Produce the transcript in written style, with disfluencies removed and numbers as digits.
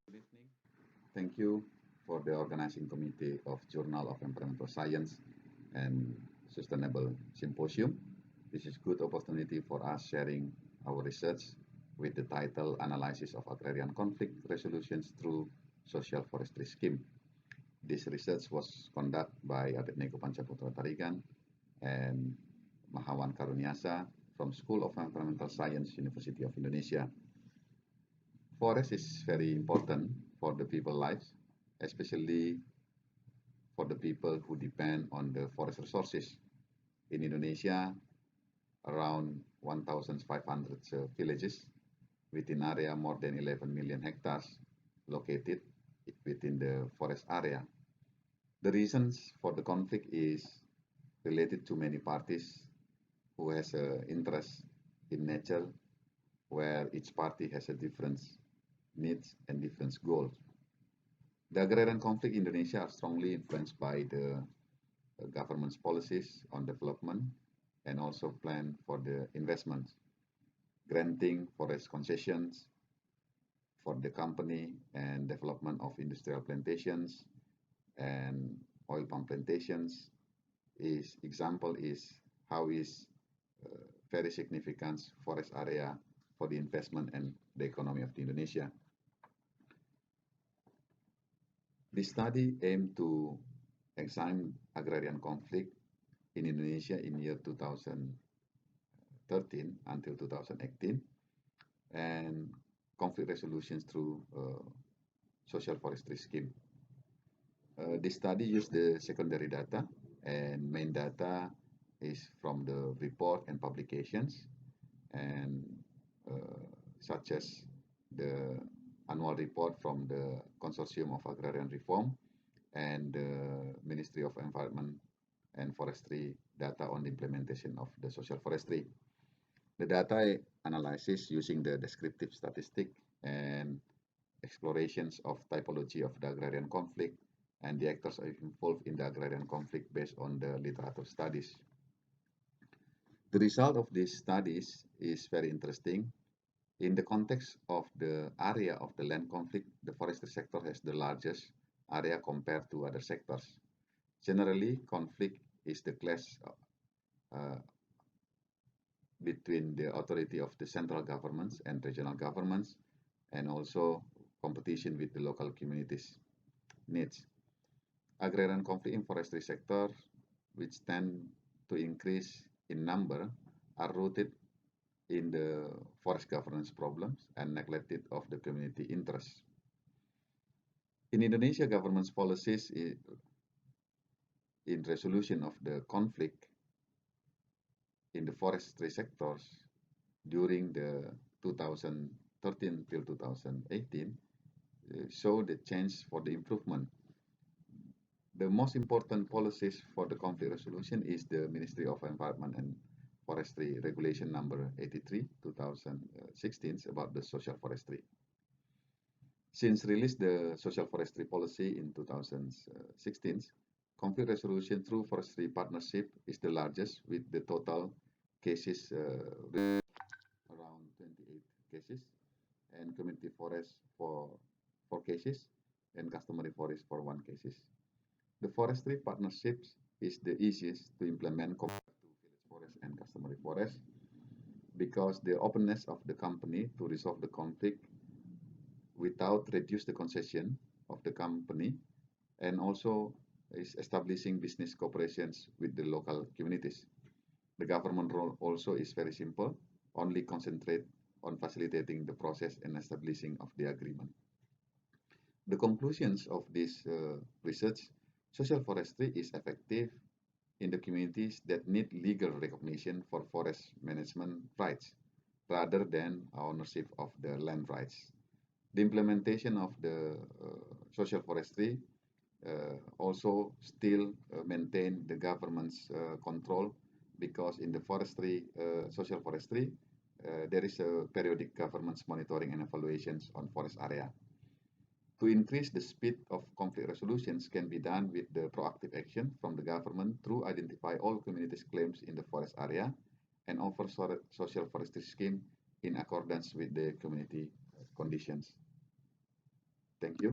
Good evening. Thank you for the organizing committee of Journal of Environmental Science and Sustainable Symposium. This is good opportunity for us sharing our research with the title Analysis of Agrarian Conflict Resolutions through Social Forestry Scheme. This research was conducted by Abednego Pancaputra Tarigan and Mahawan Karuniasa from School of Environmental Science, University of Indonesia. Forest is very important for the people lives, especially for the people who depend on the forest resources. In Indonesia, around 1,500 villages within area more than 11 million hectares located within the forest area. The reasons for the conflict is related to many parties who has an interest in nature, where each party has a different needs and different goals. The agrarian conflict in Indonesia are strongly influenced by the government's policies on development and also plan for the investments, granting forest concessions for the company and development of industrial plantations and oil palm plantations. Is example is how is very significant forest area for the investment and the economy of the Indonesia. This study aimed to examine agrarian conflict in Indonesia in year 2013 until 2018 and conflict resolutions through social forestry scheme. This study used the secondary data, and main data is from the report and publications, and such as the annual report from the Consortium of Agrarian Reform and the Ministry of Environment and Forestry data on the implementation of the social forestry. The data analysis using the descriptive statistic and explorations of typology of the agrarian conflict and the actors involved in the agrarian conflict based on the literature studies. The result of these studies is very interesting. In the context of the area of the land conflict, the forestry sector has the largest area compared to other sectors. Generally, conflict is the clash uh, between the authority of the central governments and regional governments, and also competition with the local communities' needs. Agrarian conflict in forestry sector, which tend to increase in number, are rooted in the forest governance problems and neglected of the community interests. In Indonesia, government's policies in resolution of the conflict in the forestry sectors during the 2013 till 2018 show the change for the improvement. The most important policies for the conflict resolution is the Ministry of Environment and Forestry Regulation number 83 2016 about the social forestry. Since released the social forestry policy in 2016, conflict resolution through forestry partnership is the largest with the total cases around 28 cases, and community forest for 4 cases, and customary forest for 1 cases. The forestry partnerships is the easiest to implement compared to village forest and customary forest because the openness of the company to resolve the conflict without reduce the concession of the company, and also is establishing business cooperations with the local communities. The government role also is very simple, only concentrate on facilitating the process and establishing of the agreement. The conclusions of this research, social forestry is effective in the communities that need legal recognition for forest management rights rather than ownership of the land rights. The implementation of the social forestry also still maintain the government's control, because in the forestry, social forestry, there is a periodic government's monitoring and evaluations on forest area. To increase the speed of conflict resolutions can be done with the proactive action from the government through identify all communities' claims in the forest area and offer social forestry scheme in accordance with the community conditions. Thank you.